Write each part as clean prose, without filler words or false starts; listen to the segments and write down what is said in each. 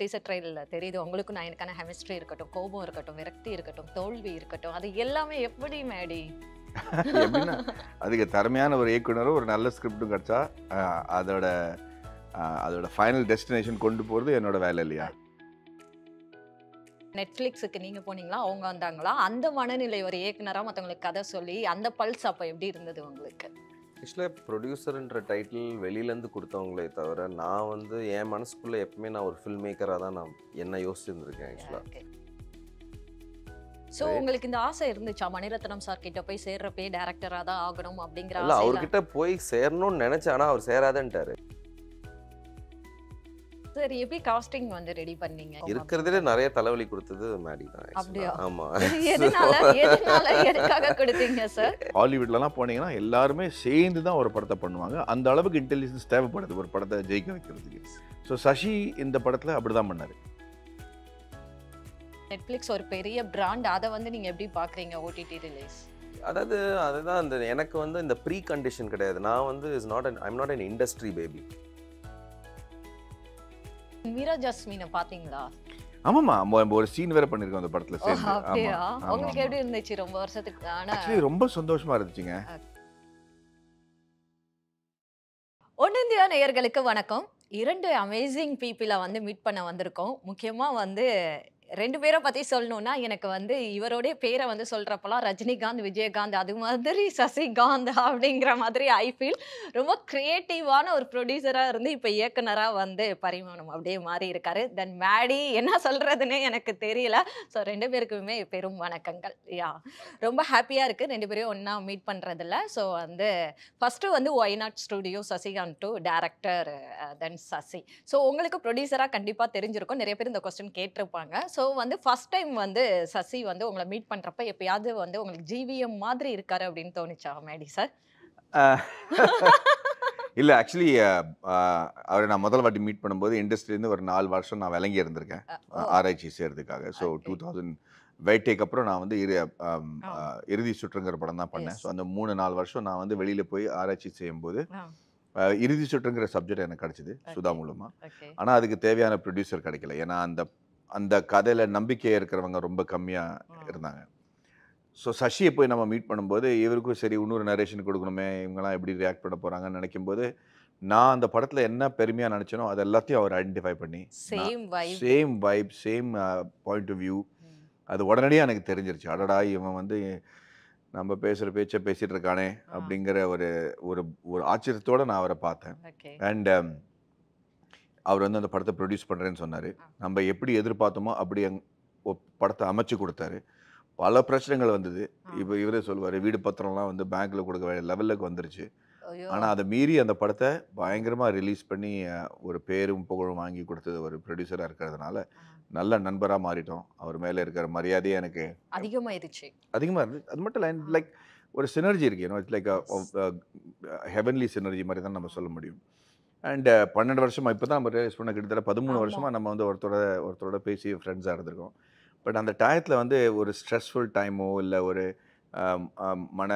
Teaser ட்ரெயிலர்ல தெரியுது உங்களுக்கும் நான் எனக்கான கெமிஸ்ட்ரி இருக்கட்டும், கோபம் இருக்கட்டும், விரக்தி இருக்கட்டும், தோல்வி இருக்கட்டும், அது எல்லாமே எப்படி மேடி? எப்படின்னா அதுக்கு திறமையான ஒரு இயக்குனரும் ஒரு நல்ல ஸ்கிரிப்டும் கிடைச்சா அதோட அதோட ஃபைனல் டெஸ்டினேஷன் கொண்டு போகிறது என்னோட வேலை இல்லையா? நெட்ஃப்ளிக்ஸுக்கு நீங்க போனீங்களா? அவங்க வந்தாங்களா? அந்த மனநிலை ஒரு இயக்குனரா மத்தவங்களுக்கு கதை சொல்லி அந்த பல்ஸ் அப்ப எப்படி இருந்தது உங்களுக்கு? ஆக்சுவலாக ப்ரொடியூசர்ன்ற டைட்டில் வெளியிலேருந்து கொடுத்தவங்களே தவிர நான் வந்து என் மனசுக்குள்ளே எப்பவுமே நான் ஒரு ஃபில்ம் மேக்கராக தான் நான் என்ன யோசிச்சுருந்துருக்கேன் ஆக்சுவலாக. சோ உங்களுக்கு இந்த ஆசை இருந்துச்சா மணிரத்னம் சார் கிட்ட போய் சேர்றப்பே டைரக்டரா தான் ஆகணும் அப்படிங்கிற இல்லை, ஆசை? அவர்கிட்ட போய் சேரணும்னு நினச்சேன், ஆனால் அவர் சேராதன்ட்டாரு. சரி, எப்படி காஸ்டிங் வந்து ரெடி பண்ணீங்க? இருக்கிறதுலே நிறைய தலைவலி கொடுத்தது மேடி தான். அப்படியா? ஆமா. எதனால எதுக்காக கொடுத்தீங்க சார்? ஹாலிவுட்லலாம் போனீங்கன்னா எல்லாருமே சேர்ந்து தான் ஒரு படத்தை பண்ணுவாங்க. அந்த அளவுக்கு இன்டெலிஜென்ஸ் தேவைப்படுது ஒரு படத்தை ஜெயிக்க வைக்கிறதுக்கு. ஸோ சசி இந்த படத்தில் அப்படி தான் பண்ணார். நெட்ஃப்ளிக்ஸ் ஒரு பெரிய பிராண்ட், அதை வந்து நீங்க எப்படி பாக்குறீங்க ஓடிடி ரிலீஸ்? அதாவது அதுதான் அந்த எனக்கு வந்து இந்த ப்ரீ கண்டிஷன் கிடையாது. நான் வந்து I'm not an industry baby. Meera ஜாஸ்மினை பாத்தீங்களா? ஆமாம்மா, ஒரு சீன் வேற பண்ணியிருக்கோம் அந்த படத்தில் சேர்ந்து. அப்படியா? உங்களுக்கு எப்படி இருந்துச்சு ரொம்ப வருஷத்துக்கு? ஆக்சுவலி ரொம்ப சந்தோஷமா இருந்துச்சுங்க. ஒன் இந்தியா நேயர்களுக்கு வணக்கம். 2 அமேசிங் பீப்பிளை வந்து மீட் பண்ண வந்திருக்கோம். முக்கியமா வந்து 2 பேரை பத்தி சொல்லணும்னா எனக்கு வந்து இவருடைய பேரை வந்து சொல்றப்பெல்லாம் ரஜினிகாந்த், விஜயகாந்த் அது மாதிரி சசிகாந்த் அப்படிங்கிற மாதிரி ஐ ஃபீல். ரொம்ப கிரியேட்டிவான ஒரு ப்ரொடியூசரா இருந்து இப்போ இயக்குனரா வந்து பரிமாணம் அப்படியே மாறி இருக்காரு. தென் மேடி என்ன சொல்றதுன்னே எனக்கு தெரியல. ஸோ 2 பேருக்குமே பெரும் வணக்கங்கள். யா, ரொம்ப ஹாப்பியா இருக்கு 2 பேரையும் ஒன்னா மீட் பண்றதுல. ஸோ வந்து ஃபர்ஸ்ட் வந்து why not studio Sasikanth to director then Sasi. So உங்களுக்கு ப்ரொடியூசரா கண்டிப்பா தெரிஞ்சிருக்கும். நிறைய பேர் இந்த கொஸ்டின் கேட்டிருப்பாங்க. ஸோ வந்து ஃபர்ஸ்ட் டைம் வந்து சசி வந்து உங்களை மீட் பண்றப்ப எப்பயாவது வந்து உங்களுக்கு ஜிவிஎம் மாதிரி இருக்காரு அப்படின்னு தோணுச்சா மேடி சார்? இல்லை, ஆக்சுவலி அவரை நான் முதல் வாட்டி மீட் பண்ணும்போது இண்டஸ்ட்ரியிலேருந்து ஒரு 4 வருஷம் நான் விளங்கி இருந்திருக்கேன் ஆராய்ச்சி செய்கிறதுக்காக. ஸோ 2000 வெயிட்டேக்கு அப்புறம் நான் வந்து இறுதி சுற்றுங்கிற படம் தான் பண்ணேன். ஸோ அந்த 3-4 வருஷம் நான் வந்து வெளியில் போய் ஆராய்ச்சி செய்யும்போது இறுதி சுற்றுங்கிற சப்ஜெக்ட் எனக்கு கிடைச்சிது சுதா மூலமாக. ஆனால் அதுக்கு தேவையான ப்ரொடியூசர் கிடைக்கல. ஏன்னா அந்த கதையில் நம்பிக்கை இருக்கிறவங்க ரொம்ப கம்மியாக இருந்தாங்க. ஸோ சசியை போய் நம்ம மீட் பண்ணும்போது இவருக்கும் சரி இன்னொரு நரேஷன் கொடுக்கணுமே, இவங்கெல்லாம் எப்படி ரியாக்ட் பண்ண போகிறாங்கன்னு நினைக்கும்போது நான் அந்த படத்தில் என்ன பெருமையாக நினச்சனோ அது எல்லாத்தையும் அவர் ஐடென்டிஃபை பண்ணி same vibe same point of view அது உடனடியாக எனக்கு தெரிஞ்சிருச்சு. அடடா, இவன் வந்து நம்ம பேசுகிற பேச்சை பேசிகிட்டு இருக்கானே அப்படிங்கிற ஒரு ஒரு ஒரு ஆச்சரியத்தோடு நான் அவரை பார்த்தேன். அண்ட் அவர் வந்து அந்த படத்தை ப்ரொடியூஸ் பண்ணுறேன்னு சொன்னார். நம்ம எப்படி எதிர்பார்த்தோமோ அப்படி படத்தை அமைச்சு கொடுத்தாரு. பல பிரச்சனைகள் வந்தது. இப்போ இவரே சொல்லுவார், வீடு பத்திரம்லாம் வந்து பேங்க்கில் கொடுக்க வேண்டிய லெவலுக்கு வந்துருச்சு. ஆனால் அதை மீறி அந்த படத்தை பயங்கரமாக ரிலீஸ் பண்ணி ஒரு பேரும் புகழும் வாங்கி கொடுத்தது ஒரு ப்ரொடியூசராக இருக்கிறதுனால நல்ல நண்பராக மாறிட்டோம். அவர் மேலே இருக்கிற மரியாதையே எனக்கு அதிகமாக இருந்துச்சு. அது மட்டும் இல்லை, லைக் ஒரு சினர்ஜி இருக்கு. இட்ஸ் லைக் ஹெவன்லி சினர்ஜி மாதிரி தான் நம்ம சொல்ல முடியும். அண்ட் 12 வருஷமாக இப்போ தான் நம்ம ரியலைஸ் பண்ண கிட்டத்தட்ட 13 வருஷமாக நம்ம வந்து ஒருத்தரோட பேசி ஃப்ரெண்ட்ஸாக இருந்திருக்கோம். பட் அந்த டயத்தில் வந்து ஒரு ஸ்ட்ரெஸ்ஃபுல் டைமோ இல்லை ஒரு மன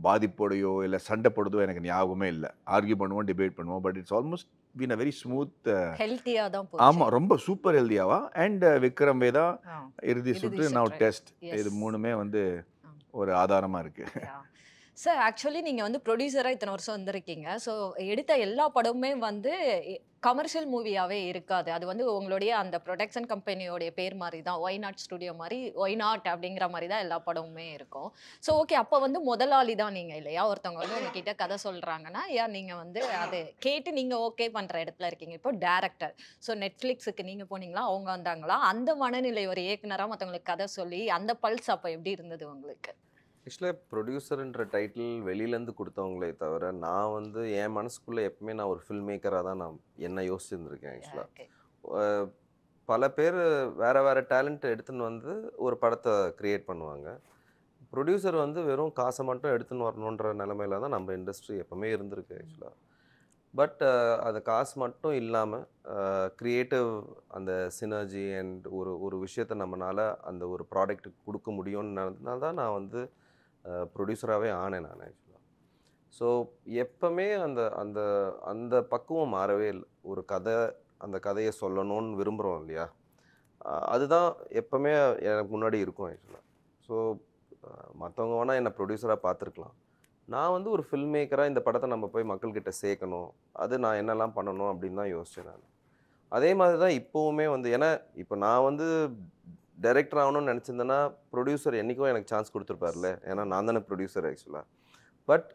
பாதிப்போடையோ இல்லை சண்டை போடுறதோ எனக்கு ஞாபகமே இல்லை. ஆர்கியூ பண்ணுவோம், டிபேட் பண்ணுவோம். But it's almost been a very smooth, ஹெல்த்தியாக தான். ஆமாம், ரொம்ப சூப்பர் ஹெல்த்தியாவா. அண்ட் விக்ரம் வேதா இறுதி சுற்று, நவ் டெஸ்ட், இது 3மே வந்து ஒரு ஆதாரமாக இருக்குது. சார், ஆக்சுவலி நீங்கள் வந்து ப்ரொடியூசராக இத்தனை வருஷம் வந்திருக்கீங்க. ஸோ எடுத்த எல்லா படமுமே வந்து கமர்ஷியல் மூவியாகவே இருக்காது. அது வந்து உங்களுடைய அந்த ப்ரொடக்ஷன் கம்பெனியோடைய பேர் மாதிரி தான், ஒய் நாட் ஸ்டுடியோ மாதிரி ஒய் நாட் அப்படிங்கிற மாதிரி தான் எல்லா படமுமே இருக்கும். ஸோ ஓகே, அப்போ வந்து முதலாளி தான் நீங்கள் இல்லையா? ஒருத்தவங்க வந்து உங்ககிட்ட கதை சொல்கிறாங்கன்னா நீங்கள் வந்து அதை கேட்டு நீங்கள் ஓகே பண்ணுற இடத்துல இருக்கீங்க. இப்போ டேரக்டர். ஸோ நெட்ஃப்ளிக்ஸுக்கு நீங்கள் போனீங்களா, அவங்க வந்தாங்களா? அந்த மனநிலை ஒரு இயக்குனராக மற்றவங்களுக்கு கதை சொல்லி அந்த பல்ஸ் அப்போ எப்படி இருந்தது உங்களுக்கு? ஆக்சுவலாக ப்ரொடியூசர்ன்ற டைட்டில் வெளியிலேருந்து கொடுத்தவங்களே தவிர நான் வந்து என் மனசுக்குள்ளே எப்பவுமே நான் ஒரு ஃபில்ம் மேக்கராக தான் நான் என்ன யோசிச்சுருந்துருக்கேன் ஆக்சுவலாக. பல பேர் வேறு டேலண்ட் எடுத்துன்னு வந்து ஒரு படத்தை க்ரியேட் பண்ணுவாங்க. ப்ரொடியூசர் வந்து வெறும் காசை மட்டும் எடுத்துன்னு வரணுன்ற நிலமையில தான் நம்ம இண்டஸ்ட்ரி எப்போவுமே இருந்திருக்கு ஆக்சுவலாக. பட் அது காசு மட்டும் இல்லாமல் க்ரியேட்டிவ் அந்த சினர்ஜி அண்ட் ஒரு விஷயத்தை நம்மளால் அந்த ஒரு ப்ராடக்ட் கொடுக்க முடியும்னால தான் நான் வந்து ப்ரொடியூசராகவே ஆனேன் நான் ஆக்சுவலாக. ஸோ எப்பவுமே அந்த அந்த அந்த பக்குவம் மாறவே இல்லை. ஒரு கதை அந்த கதையை சொல்லணும்னு விரும்புகிறோம் இல்லையா, அதுதான் எப்பவுமே எனக்கு முன்னாடி இருக்கும் ஆக்சுவலாக. ஸோ மற்றவங்க வேணால் என்னை ப்ரொடியூசராக பார்த்துருக்கலாம், நான் வந்து ஒரு ஃபில்ம் மேக்கராக இந்த படத்தை நம்ம போய் மக்கள்கிட்ட சேர்க்கணும், அது நான் என்னெல்லாம் பண்ணணும் அப்படின்னு தான் யோசித்தேன் நான். அதே மாதிரி தான் இப்போவுமே வந்து, ஏன்னா இப்போ நான் வந்து டைரக்டர் ஆகணும்னு நினச்சிருந்தேன்னா ப்ரொடியூசர் என்றைக்கும் எனக்கு சான்ஸ் கொடுத்துருப்பார்ல, ஏன்னா நான் தானே ப்ரொடியூசர் ஆக்சுவலாக. பட்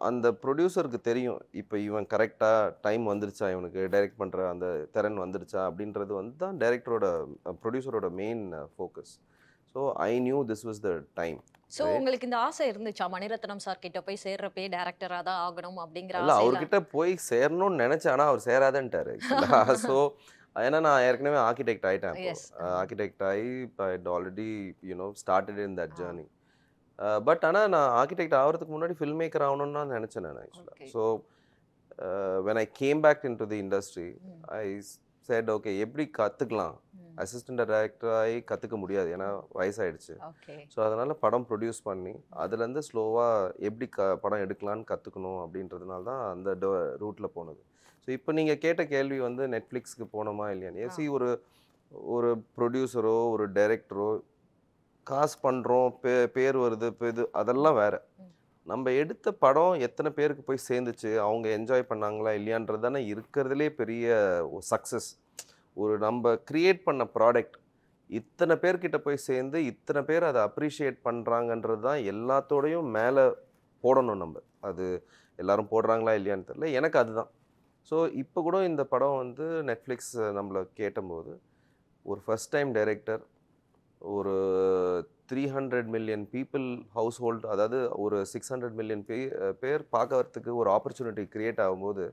அந்த ப்ரொடியூசருக்கு தெரியும் இப்போ இவன் கரெக்டாக டைம் வந்துருச்சா, இவனுக்கு டைரக்ட் பண்ணுற அந்த திறன் வந்துருச்சா அப்படின்றது வந்து தான் டைரக்டரோட ப்ரொடியூசரோட main focus. So I knew this was the time. So உங்களுக்கு இந்த ஆசை இருந்துச்சா மணிரத்னம் சார் கிட்ட போய் சேர்றப்பே டேரக்டராக தான் ஆகணும் அப்படிங்கிற இல்லை, ஆசை? அவர்கிட்ட போய் சேரணும்னு நினச்சேன், ஆனால் அவர் சேராதன்ட்டார் ஆக்சுவலாக. ஸோ ஏன்னா நான் ஏற்கனவே ஆர்கிடெக்ட் ஆகிட்டேன். ஆர்கிடெக்ட் ஆகி இப்போ already started in that journey. But ஆனால் நான் ஆர்கிடெக்ட் ஆகிறதுக்கு முன்னாடி ஃபில்ம் மேக்கர் ஆகணும்னு தான் நினச்சேன் நான் ஆக்சுவலாக. So when I came back in to the industry, I said okay எப்படி கற்றுக்கலாம், அசிஸ்டன்ட் டைரக்டர் ஆகி கற்றுக்க முடியாது ஏன்னா வயசாயிடுச்சு. ஸோ அதனால் படம் ப்ரொடியூஸ் பண்ணி அதுலேருந்து ஸ்லோவாக எப்படி படம் எடுக்கலான்னு கற்றுக்கணும் அப்படின்றதுனால தான் அந்த ரூட்டில் போனது. ஸோ இப்போ நீங்கள் கேட்ட கேள்வி வந்து நெட்ஃப்ளிக்ஸ்க்கு போனோமா இல்லையான்னு. ஏசி ஒரு ப்ரொடியூசரோ ஒரு டைரக்டரோ காசு பண்ணுறோம், பேர் வருது, இப்போ இது அதெல்லாம் வேறு. நம்ம எடுத்த படம் எத்தனை பேருக்கு போய் சேர்ந்துச்சு, அவங்க என்ஜாய் பண்ணாங்களா இல்லையான்றது தானே இருக்கிறதுலே பெரிய சக்ஸஸ். ஒரு நம்ம க்ரியேட் பண்ண ப்ராடக்ட் இத்தனை பேர்கிட்ட போய் சேர்ந்து இத்தனை பேர் அதை அப்ரிஷியேட் பண்ணுறாங்கன்றது தான் எல்லாத்தோடையும் மேலே போடணும் நம்ம. அது எல்லாரும் போடுறாங்களா இல்லையான்னு தெரியல, எனக்கு அதுதான். ஸோ இப்போ கூட இந்த படம் வந்து நெட்ஃப்ளிக்ஸ் நம்மளை கேட்டபோது ஒரு ஃபஸ்ட் டைம் டைரக்டர், ஒரு 300 மில்லியன் பீப்புள் ஹவுஸ் ஹோல்டு, அதாவது ஒரு 600 மில்லியன் பேர் பார்க்கறதுக்கு ஒரு ஆப்பர்ச்சுனிட்டி க்ரியேட் ஆகும்போது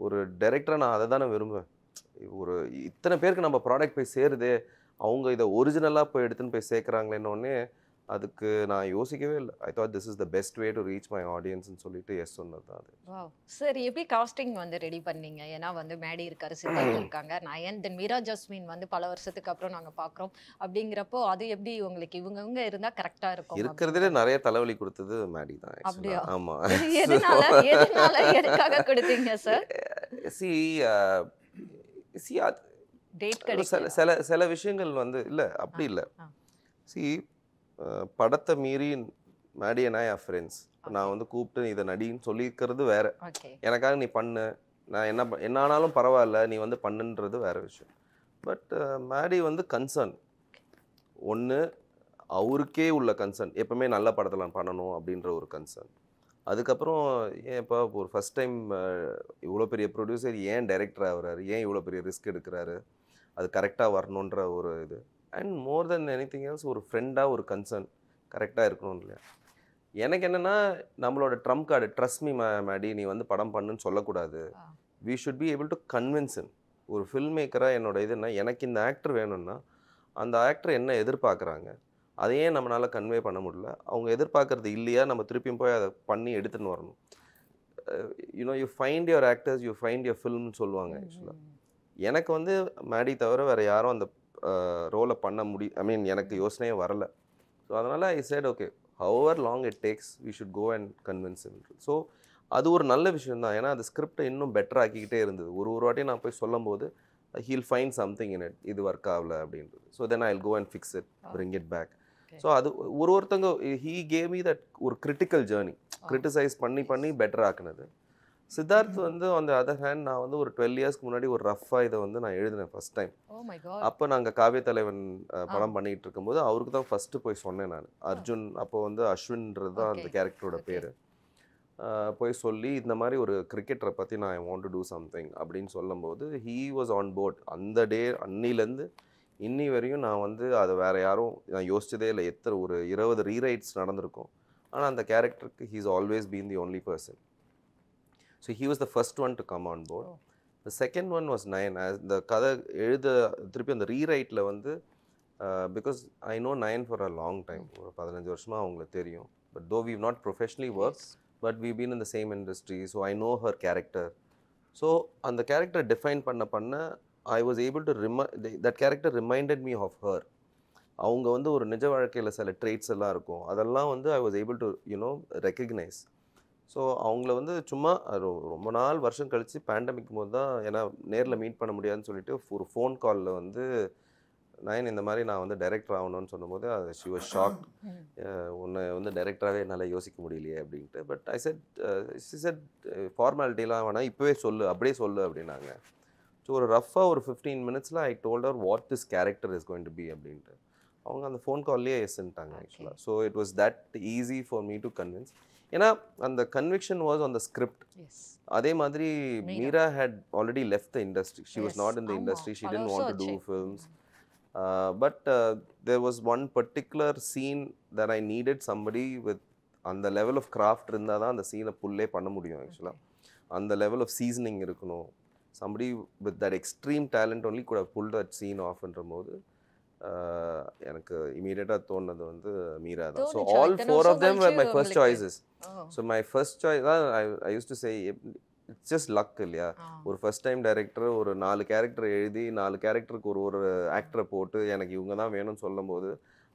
ஒரு டைரக்டராக நான் அதை தானே விரும்புவேன். ஒரு இத்தனை பேருக்கு நம்ம ப்ராடக்ட் போய் சேருதே, அவங்க இதை ஒரிஜினலாக போய் எடுத்துன்னு போய் சேர்க்குறாங்களேன்னொன்னே அதுக்கு நான் யோசிக்கவே இல்லை. I thought this is the best way to reach my ஆடியன்ஸ்னு சொல்லிட்டு எஸ் சொன்னது தான் அது. சார் எப்படி காஸ்டிங் வந்து ரெடி பண்ணீங்க? ஏன்னா வந்து மேடி இருக்காரு, சித்தார்த் இருக்காங்க, நயன், தென் மீரா ஜாஸ்மின் வந்து பல வருஷத்துக்கு அப்புறம் நாங்கள் பார்க்குறோம். அப்படிங்கிறப்போ அது எப்படி உங்களுக்கு இவங்க இருந்தால் கரெக்டாக இருக்கும்? இருக்கிறதுலே நிறைய தலைவலி கொடுத்தது மேடி தான். அப்படியா? ஆமாம். எதனால எதுக்காக கொடுத்தீங்க சார்? சில விஷயங்கள் வந்து இல்லை அப்படி இல்லை. படத்தை மீறி Maddy and I are friends. நான் வந்து கூப்பிட்டு இதை நடின்னு சொல்லியிருக்கிறது வேற, எனக்காக நீ பண்ணு, நான் என்ன ஆனாலும் பரவாயில்ல நீ வந்து பண்ணுன்றது வேற விஷயம். பட் மேடி வந்து கன்சர்ன் ஒன்று, அவருக்கே உள்ள கன்சர்ன் எப்பவுமே நல்ல படத்தில் பண்ணணும் அப்படின்ற ஒரு கன்சர்ன். அதுக்கப்புறம் ஏன் இப்போ ஒரு ஃபஸ்ட் டைம் இவ்வளோ பெரிய ப்ரொடியூசர் ஏன் டைரக்டர் ஆகுறாரு, ஏன் இவ்வளோ பெரிய ரிஸ்க் எடுக்கிறாரு, அது கரெக்டாக வரணுன்ற ஒரு இது. And more then anything else ஒரு ஃப்ரெண்டாக ஒரு கன்சர்ன் கரெக்டாக இருக்கணும் இல்லையா. எனக்கு என்னென்னா நம்மளோட trump card, trust me Maddy நீ வந்து படம் பண்ணுன்னு சொல்லக்கூடாது. We should be able to convince him. ஒரு ஃபில்ம் மேக்கராக என்னோட இதுன்னா எனக்கு இந்த ஆக்டர் வேணும்னா அந்த ஆக்டர் என்ன எதிர்பார்க்குறாங்க அதையே நம்மளால் கன்வே பண்ண முடியல. அவங்க எதிர்பார்க்குறது இல்லையா, நம்ம திருப்பியும் போய் அதை பண்ணி எடுத்துன்னு வரணும். You find your actors, you find your ஃபில்ம்னு சொல்லுவாங்க ஆக்சுவலாக. எனக்கு வந்து மேடி தவிர வேறு யாரும் அந்த ரோலை பண்ண எனக்கு யோசனையே வரல. ஸோ அதனால் I said okay, however long it takes we should go and convince him. So அது ஒரு நல்ல விஷயம் தான். ஏன்னா அது ஸ்கிரிப்டை இன்னும் பெட்டர் ஆக்கிக்கிட்டே இருந்தது. ஒரு வாட்டியும் நான் போய் சொல்லும் போது he'll find something in it, இது ஒர்க் ஆகல அப்படின்றது. So then I will go and fix it, bring it back. So அது ஒருத்தங்க ஹீ கேவ் மீ தட் ஒரு கிரிட்டிக்கல் ஜேர்னி, கிரிட்டிசைஸ் பண்ணி பெட்டர் ஆக்குனது. சித்தார்த் வந்து ஆன் த அதர் ஹேண்ட் நான் வந்து ஒரு 12 இயர்ஸ்க்கு முன்னாடி ஒரு ரஃபாக இதை வந்து நான் எழுதினேன் ஃபஸ்ட் டைம். அப்போ நாங்கள் காவிய தலைவன் படம் பண்ணிகிட்டு இருக்கும்போது அவருக்கு தான் ஃபஸ்ட்டு போய் சொன்னேன் நான். அர்ஜுன் அப்போ வந்து அஸ்வின்ன்றது தான் அந்த கேரக்டரோட பேர். போய் சொல்லி இந்த மாதிரி ஒரு கிரிக்கெட்டரை பற்றி நான் I want to do something அப்படின்னு சொல்லும்போது ஹீ வாஸ் ஆன் போர்ட். அந்த டே அன்னிலேருந்து இன்னி வரையும் நான் வந்து அதை வேறு யாரும் நான் யோசிச்சதே இல்லை. ஒரு 20 ரீரைட்ஸ் நடந்திருக்கும். ஆனால் அந்த கேரக்டருக்கு he is always been the only person. So he was the first one to come on board. The second one was Nayan. The கதை எழுத திருப்பி அந்த ரீரைட்டில் வந்து because I know Nayan for a long time, ஒரு 15 வருஷமாக அவங்களுக்கு தெரியும். But தோ we've not professionally worked, but we've been in the same industry, so I know her character. So அந்த கேரக்டர் டிஃபைன் பண்ண I was able to that character reminded me of her. அவங்க வந்து ஒரு நிஜ வாழ்க்கையில் சில ட்ரேட்ஸ் எல்லாம் இருக்கும், அதெல்லாம் வந்து I was able to recognize. So அவங்கள வந்து சும்மா ரொம்ப நாள் வருஷம் கழித்து பேண்டமிக் போது தான், ஏன்னா நேரில் மீட் பண்ண முடியாதுன்னு சொல்லிட்டு ஒரு ஃபோன் காலில் வந்து நயன் இந்த மாதிரி நான் வந்து டைரக்டர் ஆகணும்னு சொன்னபோது அது ஷி வாஸ் ஷாக். உன்னை வந்து டைரக்டராகவே என்னால் யோசிக்க முடியலையே அப்படின்ட்டு. பட் ஐ செட் ஃபார்மாலிட்டிலாம் வேணாம், இப்போவே சொல்லு, அப்படியே சொல்லு அப்படின்னாங்க. ஸோ ஒரு ரஃபாக ஒரு 15 மினிட்ஸில் I told her what this character is going to be அப்படின்ட்டு. அவங்க அந்த ஃபோன் கால்லேயே எஸ்ன்ட்டாங்க ஆக்சுவலாக. So it was that easy for me to convince. ஏன்னா அந்த conviction was on the script. அதே மாதிரி Meera had already left the industry. She was not in the industry. She didn't want to do films. But there was one particular scene that I needed somebody with அந்த level of craft இருந்தால் தான் அந்த சீனை புல்லே பண்ண முடியும் ஆக்சுவலாக. அந்த level of seasoning இருக்கணும். somebody with that extreme talent only could have pulled that scene off ன்ற போது எனக்கு இமீடியட்டாக தோணுது வந்து மீரா தான். So all 4 of them were my first choices. So my first choice, I used to say it's just luck இல்லையா. ஒரு first time director ஒரு 4 கேரக்டர் எழுதி 4 கேரக்டருக்கு ஒரு ஆக்டரை போட்டு எனக்கு இவங்க தான் வேணும்னு சொல்லும் போது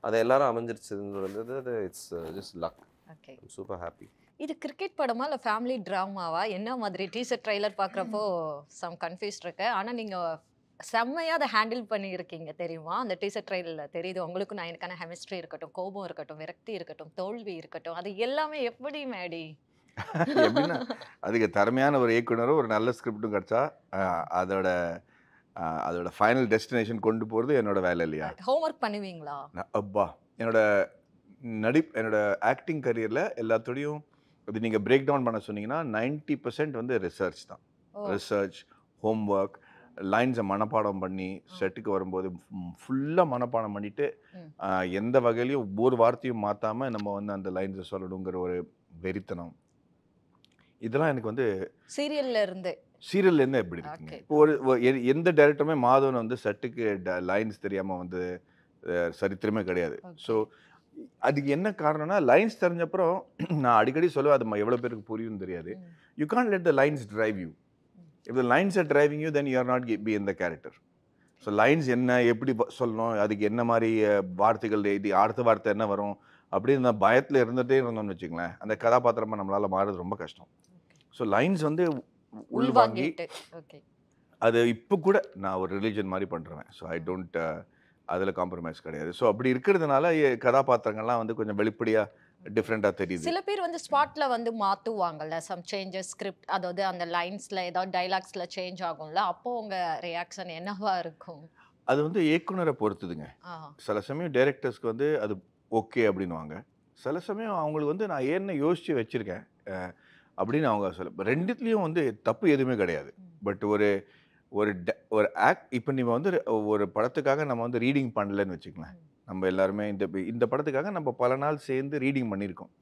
அதை எல்லாரும் அமைஞ்சிருச்சுன்றது it's just luck. Okay, super happy. இது கிரிக்கெட் படமா இல்லை ஃபேமிலி ட்ராமாவா என்ன மாதிரி? டீசர் ட்ரைலர் பார்க்குறப்போ சம் கன்ஃபியூஸ்ட் இருக்கு. ஆனால் நீங்கள் செம்மையாக அதை ஹேண்டில் பண்ணியிருக்கீங்க தெரியுமா? அந்த டீசர் ட்ரைலரில் தெரியுது உங்களுக்கு நான் எனக்கான கெமிஸ்ட்ரி இருக்கட்டும், கோபம் இருக்கட்டும், விரக்தி இருக்கட்டும், தோல்வி இருக்கட்டும், அது எல்லாமே எப்படி மேடி? எப்படின்னா அதுக்கு திறமையான ஒரு இயக்குனரும் ஒரு நல்ல ஸ்கிரிப்டும் கிடச்சா அதோட ஃபைனல் டெஸ்டினேஷன் கொண்டு போகிறது என்னோட வேலை இல்லையா? ஹோம்ஒர்க் பண்ணுவீங்களா? அப்பா என்னோட ஆக்டிங் கரியரில் எல்லாத்தோடையும் இது நீங்கள் பிரேக் டவுன் பண்ண சொன்னீங்கன்னா 90% வந்து ரிசர்ச் தான். ரிசர்ச், ஹோம்ஒர்க், லைன்ஸை மனப்பாடம் பண்ணி செட்டுக்கு வரும்போது ஃபுல்லாக மனப்பாடம் பண்ணிவிட்டு எந்த வகையிலையும் ஒவ்வொரு வார்த்தையும் மாற்றாமல் நம்ம வந்து அந்த லைன்ஸை சொல்லணுங்கிற ஒரு வெறித்தனம், இதெல்லாம் எனக்கு வந்து சீரியல்லேருந்து எப்படி இருக்குங்க. இப்போ எந்த டைரக்டருமே மாதவன் வந்து செட்டுக்கு லைன்ஸ் தெரியாமல் வந்து சரித்திரமே கிடையாது. ஸோ அதுக்கு என்ன காரணம்னா லைன்ஸ் தெரிஞ்சப்பறம் நான் அடிக்கடி சொல்லுவேன், அது எவ்வளோ பேருக்கு புரியும்னு தெரியாது. You can't let the lines drive you. If the lines R driving you then you are not be in the character. So lines என்ன, எப்படி சொல்லணும், அதுக்கு என்ன மாதிரி வார்த்தைகள் எழுதி அடுத்த வார்த்தை என்ன வரும் அப்படின்னு நான் பயத்தில் இருந்துகிட்டே இருந்தோம்னு வச்சுங்களேன், அந்த கதாபாத்திரமாக நம்மளால் மாறுறது ரொம்ப கஷ்டம். ஸோ லைன்ஸ் வந்து உள்வாங்கி அது இப்போ கூட நான் ஒரு ரிலீஜன் மாதிரி பண்ணுறேன். ஸோ ஐ டோன்ட் அதில் காம்ப்ரமைஸ் கிடையாது. ஸோ அப்படி இருக்கிறதுனால கதாபாத்திரங்கள்லாம் வந்து கொஞ்சம் வெளிப்படையாக டிஃப்ரெண்ட்டாக தெரியுது. சில பேர் வந்து ஸ்பாட்டில் வந்து மாற்றுவாங்கல்ல, சம் சேஞ்சஸ் ஸ்கிரிப்ட், அதாவது அந்த லைன்ஸில் ஏதாவது டைலாக்ஸில் சேஞ்ச் ஆகும்ல, அப்போது உங்கள் ரியாக்ஷன் என்னவா இருக்கும்? அது வந்து இயக்குனரை பொறுத்துதுங்க. சில சமயம் டைரக்டர்ஸ்க்கு வந்து அது ஓகே அப்படின்வாங்க. சில சமயம் அவங்களுக்கு வந்து நான் ஏன்னு யோசித்து வச்சுருக்கேன் அப்படின்னு அவங்க சொல்ல. ரெண்டுத்துலேயும் வந்து தப்பு எதுவுமே கிடையாது. பட் ஒரு ஆக்ட் இப்போ நீங்கள் வந்து ஒரு படத்துக்காக நம்ம வந்து ரீடிங் பண்ணலன்னு வச்சுக்கலாம். நம்ம எல்லாருமே இந்த படத்துக்காக நம்ம பல நாள் சேர்ந்து ரீடிங் பண்ணியிருக்கோம்.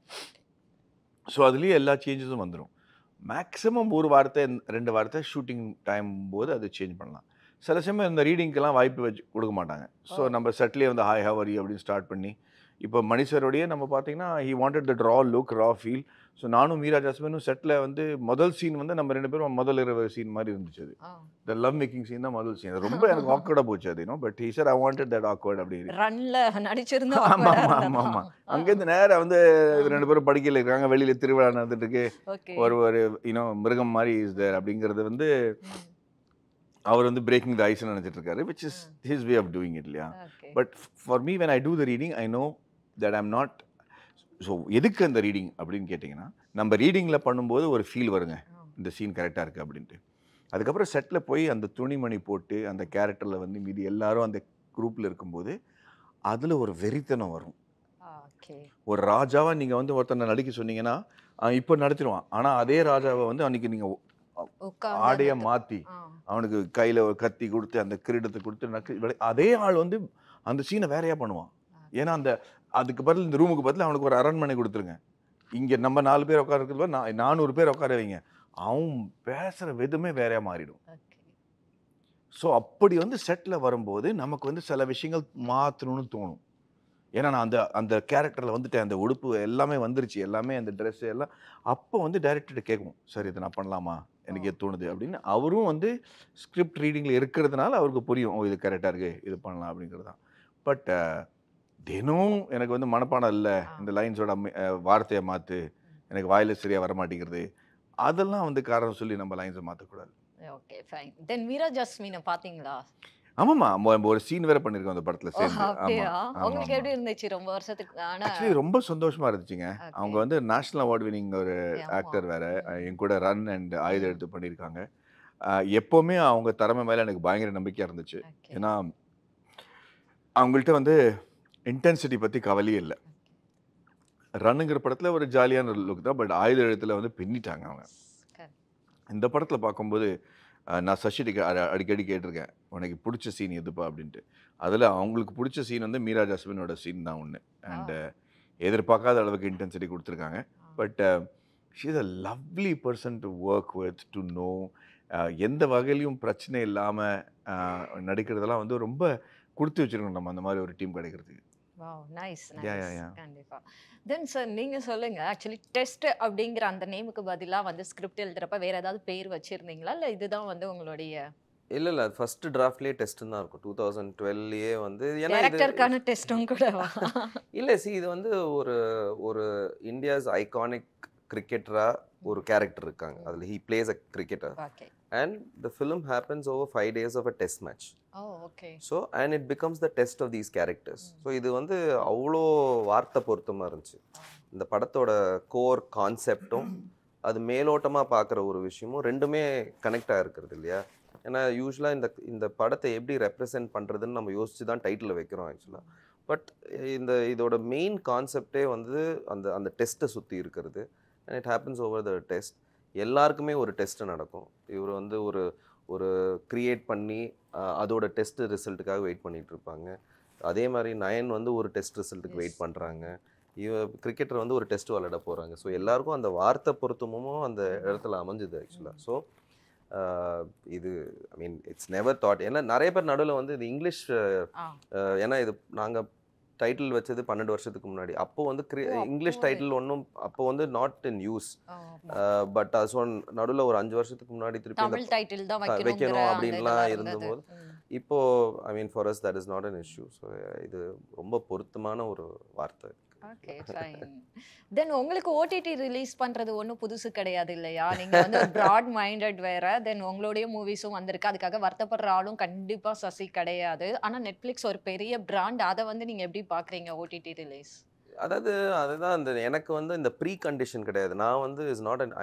ஸோ அதுலேயே எல்லா சேஞ்சஸும் வந்துடும். மேக்ஸிமம் ஒரு வார்த்தை 2 வார்த்தை ஷூட்டிங் டைம் போது அது சேஞ்ச் பண்ணலாம். சில சமயம் இந்த ரீடிங்க்கெல்லாம் வாய்ப்பு வச்சு கொடுக்க மாட்டாங்க. ஸோ நம்ம செட்லேயே வந்து ஹாய் ஹவ் ஆர் யூ அப்படின்னு ஸ்டார்ட் பண்ணி, இப்போ மணிசரோடையே நம்ம பார்த்தீங்கன்னா he wanted that raw look, raw feel. So நானும் மீரா ஜாஸ்மினும் செட்டில் வந்து முதல் சீன் வந்து நம்ம 2 பேரும் முதல் இரவு சீன் மாதிரி இருந்துச்சு. அது த லவ் மேக்கிங் சீன் தான் முதல் சீன். அது ரொம்ப எனக்கு ஆக்வர்டாக போச்சு அது. But he said I wanted that awkward அப்படின்னு ரன்ல நடிச்சிருந்தா. ஆமாம். அங்கேருந்து நேரம் வந்து 2 பேரும் படிக்கல இருக்காங்க, வெளியில் திருவிழா நடந்துட்டு இருக்கு, ஒரு மிருகம் மாதிரி இஸ் தேர் அப்படிங்கிறது வந்து அவர் வந்து பிரேக்கிங் த ஐஸ்ன்னு நினச்சிட்டு இருக்காரு, which is his way of doing it இல்லையா. But for me when I do the reading I know that I'm not. So எதுக்கு அந்த ரீடிங் அப்படின்னு கேட்டிங்கன்னா, நம்ம ரீடிங்கில் பண்ணும்போது ஒரு ஃபீல் வருங்க, இந்த சீன் கரெக்டாக இருக்குது அப்படின்ட்டு. அதுக்கப்புறம் செட்டில் போய் அந்த துணிமணி போட்டு அந்த கேரக்டரில் வந்து மீதி எல்லாரும் அந்த குரூப்பில் இருக்கும்போது அதில் ஒரு வெறித்தனம் வரும். ஒரு ராஜாவாக நீங்கள் வந்து ஒருத்தனை நடிக்க சொன்னீங்கன்னா இப்போ நடிச்சிருவான். ஆனால் அதே ராஜாவை வந்து அன்றைக்கி நீங்கள் ஆடையை மாற்றி அவனுக்கு கையில் ஒரு கத்தி கொடுத்து அந்த கிரீடத்தை கொடுத்து அதே ஆள் வந்து அந்த சீனை வேறையாக பண்ணுவான். ஏன்னா அதுக்கு பதில் இந்த ரூமுக்கு பதில் அவனுக்கு ஒரு அரண்மனை கொடுத்துருங்க, இங்கே நம்ம 4 பேர் உட்காருறது 400 பேர் உட்கார வைங்க, அவன் பேசுகிற விதமே வேறையாக மாறிடும். ஸோ அப்படி வந்து செட்டில் வரும்போது நமக்கு வந்து சில விஷயங்கள் மாற்றணும்னு தோணும். ஏன்னா நான் அந்த கேரக்டரில் வந்துட்டு அந்த உடுப்பு எல்லாமே வந்துருச்சு, எல்லாமே அந்த ட்ரெஸ்ஸு எல்லாம். அப்போ வந்து டைரக்டர்கிட்ட கேட்கும், சார் இதை நான் பண்ணலாமா, எனக்கு தோணுது அப்படின்னு. அவரும் வந்து ஸ்கிரிப்ட் ரீடிங்கில் இருக்கிறதுனால அவருக்கு புரியும், இது கரெக்டாக இருக்குது, இது பண்ணலாம் அப்படிங்கிறது தான். பட் தினம் எனக்கு வந்து மனப்பாடம் இல்லை, இந்த லைன்ஸோட வார்த்தையை மாற்று, எனக்கு வாயில சரியாக வரமாட்டேங்கிறது, அதெல்லாம் வந்து காரணம் சொல்லி நம்ம லைன்ஸை மாற்றக்கூடாது. Okay fine. தென் மீரா ஜாஸ்மினை பார்த்தீங்களா? ஆமாம்மா, ஒரு சீன் வேற பண்ணியிருக்கோம் அந்த படத்தில் ஓ சேர்ந்து. ஆமாம் அப்படியா? உங்களுக்கு ஆமாம். எப்படி இருந்துச்சு ரொம்ப வருஷத்துக்கு? ஆனா ஆக்சுவலி ரொம்ப சந்தோஷமா இருந்துச்சுங்க. ஓகே. அவங்க வந்து நேஷனல் அவார்ட் வின்னிங் ஒரு ஆமா. ஆக்டர் வேற. ம். என் கூட ரன் அண்ட் ஆயுதம் ம். எடுத்து பண்ணியிருக்காங்க. எப்பவுமே அவங்க திறமை மேல எனக்கு பயங்கர நம்பிக்கையா இருந்துச்சு. ஓகே. ஏன்னா, அவங்கள்ட்ட வந்து இன்டென்சிட்டி பத்தி கவலையே இல்ல. ரன்னுங்கிற படத்துல ஒரு ஜாலியான லுக் தான். பட் ஆயுத எழுத்துல வந்து பின்னிட்டாங்க அவங்க. கரெக்ட். இந்த படத்துல பார்க்கும்போது நான் சசிகிட்ட அடிக்கடி கேட்டிருக்கேன், "உனக்கு புடிச்ச சீன் எதுப்பா?" அப்படின்ட்டு. அதுல அவங்களுக்கு புடிச்ச சீன் வந்து மீரா ஜாஸ்மினோட சீன் தான் ஒண்ணு. அண்ட் எதிர்பார்க்காத அளவுக்கு இன்டென்சிட்டி குடுத்துருக்காங்க. But she is a lovely person to work with, to know. எந்த வகையிலயும் பிரச்சனை இல்லாம நடிக்கிறதெல்லாம் வந்து ரொம்ப குடுத்து வச்சிருக்கணும் நம்ம அந்த மாதிரி ஒரு டீம் கிடைக்கிறதுக்கு. வாவ்! நைஸ், யா யா நைஸ். யா கண்டிப்பா. தென் சார் நீங்க சொல்லுங்க. ஆக்சுவலி டெஸ்ட் அப்படிங்கிற அந்த நேமுக்கு பதிலா வந்து ஸ்கிரிப்ட் எழுதுறப்ப வேற ஏதாவது பேர் வச்சிருந்தீங்களா? இல்ல இதுதான் வந்து உங்களுடைய இல்ல ஃபர்ஸ்ட் டிராஃப்ட்லயே டெஸ்ட்ன்னு தான் இருக்கும். 2012லயே வந்து ஏன்னா இது டைரக்டருக்கான டெஸ்டும் கூடவா? இல்ல இது வந்து ஒரு ஒரு இந்தியாஸ் ஐகானிக் கிரிக்கெட்டரா ஒரு கேரக்டர் இருக்காங்க. அதுல he plays a cricketer okay. and the film happens over 5 days of a test match. Oh okay. So and it becomes the test of these characters. So இது வந்து அவ்வளோ வார்த்தை பொருத்தமா இருந்துச்சு. இந்த படத்தோட கோர் கான்செப்டும் அது மேலோட்டமா பார்க்குற ஒரு விஷயமும் ரெண்டுமே கனெக்ட் ஆகிருக்கிறது இல்லையா? ஏன்னா யூஸ்வலாக இந்த படத்தை எப்படி ரெப்ரசென்ட் பண்ணுறதுன்னு நம்ம யோசிச்சு தான் டைட்டில் வைக்கிறோம் ஆக்சுவலாக. பட் இதோட மெயின் கான்செப்டே வந்து அந்த அந்த டெஸ்ட்டை சுற்றி இருக்கிறது. And it happens over the test. எல்லாருக்குமே ஒரு டெஸ்ட் நடக்கும். இவர் வந்து ஒரு ஒரு கிரியேட் பண்ணி அதோட டெஸ்ட் ரிசல்ட்டுக்காக வெயிட் பண்ணிட்டு இருப்பாங்க. அதே மாதிரி நயன் வந்து ஒரு டெஸ்ட் ரிசல்ட்டுக்கு வெயிட் பண்ணுறாங்க. கிரிக்கெட்டர் வந்து ஒரு டெஸ்ட் விளையாட போகிறாங்க. ஸோ எல்லாருக்கும் அந்த வார்த்தை பொருத்தமும் அந்த இடத்துல அமைஞ்சுது ஆக்சுவலாக. ஸோ இது ஐ மீன் இட்ஸ் நெவர் தாட். ஏன்னா நிறைய பேர் நடுவில் வந்து இது இங்கிலீஷ் ஏன்னா இது நாங்கள் டைட்டில் வச்சது 12 வருஷத்துக்கு முன்னாடி. அப்போ வந்து இங்கிலீஷ் டைட்டில் ஒன்றும் அப்போ வந்து நாட் இன் யூஸ். பட் அது நடுவில் ஒரு 5 வருஷத்துக்கு முன்னாடி திருப்பி தமிழ் டைட்டில் தான் வைக்கணும் அப்படின்லாம் இருந்தபோது இப்போ I mean for us that is not an issue. So இது ரொம்ப பொருத்தமான ஒரு வார்த்தை. Okay fine. தென் உங்களுக்கு ஓடிடி ரிலீஸ் பண்றது ஒன்றும் புதுசு கிடையாது இல்லையா? நீங்க வந்து பிராட் மைண்டட் வேற. தென் உங்களுடைய மூவிஸும் வந்திருக்கு. அதுக்காக வருத்தப்படுற ஆளும் கண்டிப்பா சசி கிடையாது. ஆனா நெட்ஃபிளிக்ஸ் ஒரு பெரிய பிராண்ட். அதை வந்து நீங்க எப்படி பாக்குறீங்க ஓடிடி ரிலீஸ்? அதாவது அதுதான் அந்த எனக்கு வந்து இந்த ப்ரீ கண்டிஷன் கிடையாது. நான் வந்து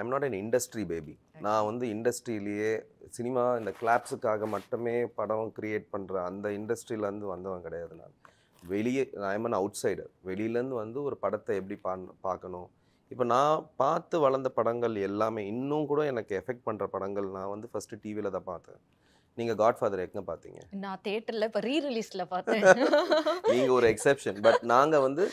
I'm not an industry baby. நான் வந்து இண்டஸ்ட்ரியிலேயே சினிமா இந்த கிளாப்ஸுக்காக மட்டுமே படம் கிரியேட் பண்ணுற அந்த இண்டஸ்ட்ரியிலேருந்து வந்தவன் கிடையாது. நான் வெளியே ஐம் அன் அவுட் சைடர். வெளியிலேருந்து வந்து ஒரு படத்தை எப்படி பார்க்கணும். இப்போ நான் பார்த்து வளர்ந்த படங்கள் எல்லாமே இன்னும் கூட எனக்கு எஃபெக்ட் பண்ணுற படங்கள் நான் வந்து ஃபஸ்ட்டு டிவியில் தான் பார்த்தேன். நீங்கள் காட்ஃபாதர் எங்கே பார்த்தீங்க? நான் தியேட்டர்ல இப்போ ரீ ரிலீஸ்ல பார்த்தேன். நீங்கள் ஒரு எக்ஸெப்ஷன். பட் நாங்கள் வந்து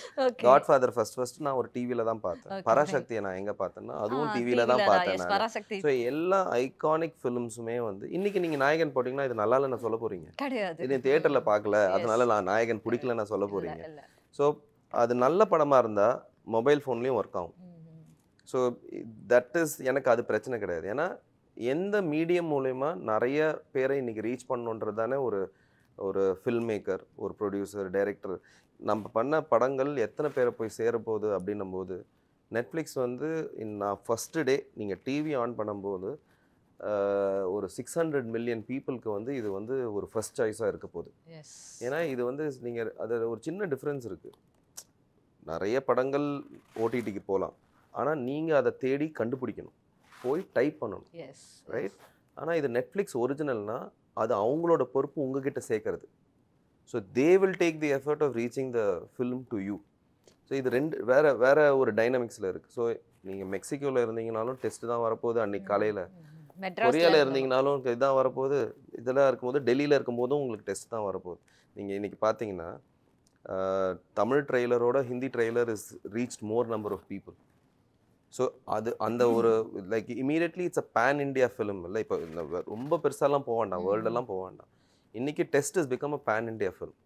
காட்ஃபாதர் ஃபர்ஸ்ட் நான் ஒரு டிவியில் தான் பார்த்தேன். பராசக்தியை நான் எங்கே பார்த்தேன்னா அதுவும் டிவியில் தான் பார்த்தேன். ஸோ எல்லா ஐகானிக் ஃபிலிம்ஸுமே வந்து இன்னைக்கு நீங்கள் நாயகன் போட்டிங்கன்னா இது நல்லா இல்லைன்னு சொல்ல போகிறீங்க கிடையாது. இது தியேட்டரில் பார்க்கல அதனால நான் நாயகன் பிடிக்கலன்னு சொல்ல போகிறீங்க. ஸோ அது நல்ல படமாக இருந்தால் மொபைல் ஃபோன்லேயும் ஒர்க் ஆகும். ஸோ தட் இஸ் எனக்கு அது பிரச்சனை கிடையாது. ஏன்னா எந்த மீடியம் மூலயமா நிறைய பேரை இன்றைக்கி ரீச் பண்ணணுன்றது தானே ஒரு ஃபில்ம் மேக்கர், ஒரு ப்ரொடியூசர், டைரக்டர். நம்ம பண்ண படங்கள் எத்தனை பேரை போய் சேரப்போகுது அப்படின்னும் போது நெட்ஃப்ளிக்ஸ் வந்து நான் ஃபஸ்ட்டு டே நீங்கள் டிவி ஆன் பண்ணும்போது ஒரு 600 மில்லியன் பீப்புளுக்கு வந்து இது வந்து ஒரு ஃபர்ஸ்ட் சாய்ஸாக இருக்க போகுது. ஏன்னா இது வந்து நீங்கள் அதில் ஒரு சின்ன டிஃப்ரென்ஸ் இருக்குது. நிறைய படங்கள் ஓடிடிக்கு போகலாம். ஆனால் நீங்கள் அதை தேடி கண்டுபிடிக்கணும், போய் டைப் பண்ணணும், ரைட்? ஆனால் இது நெட்ஃப்ளிக்ஸ் ஒரிஜினல்னா அது அவங்களோட பொறுப்பு உங்ககிட்ட சேர்க்கறது. So they will take the effort of reaching the film to you. So இது வேற ஒரு டைனமிக்ஸில் இருக்குது. ஸோ நீங்கள் மெக்சிகோவில் இருந்தீங்கனாலும் டெஸ்ட் தான் வரப்போகுது அன்றைக்கி காலையில். கொரியாவில் இருந்தீங்கனாலும் இதுதான் வரப்போகுது. இதெல்லாம் இருக்கும்போது டெல்லியில் இருக்கும்போதும் உங்களுக்கு டெஸ்ட் தான் வரப்போகுது. நீங்கள் இன்றைக்கி பார்த்தீங்கன்னா தமிழ் ட்ரெய்லரோட Hindi trailer is reached more number of people. So அது அந்த ஒரு like immediately it's a pan India film. இல்லை இப்போ இந்த ரொம்ப பெருசாலாம் போக வேண்டாம், வேர்ல்டெல்லாம் போக வேண்டாம். இன்றைக்கி test is become a pan India film.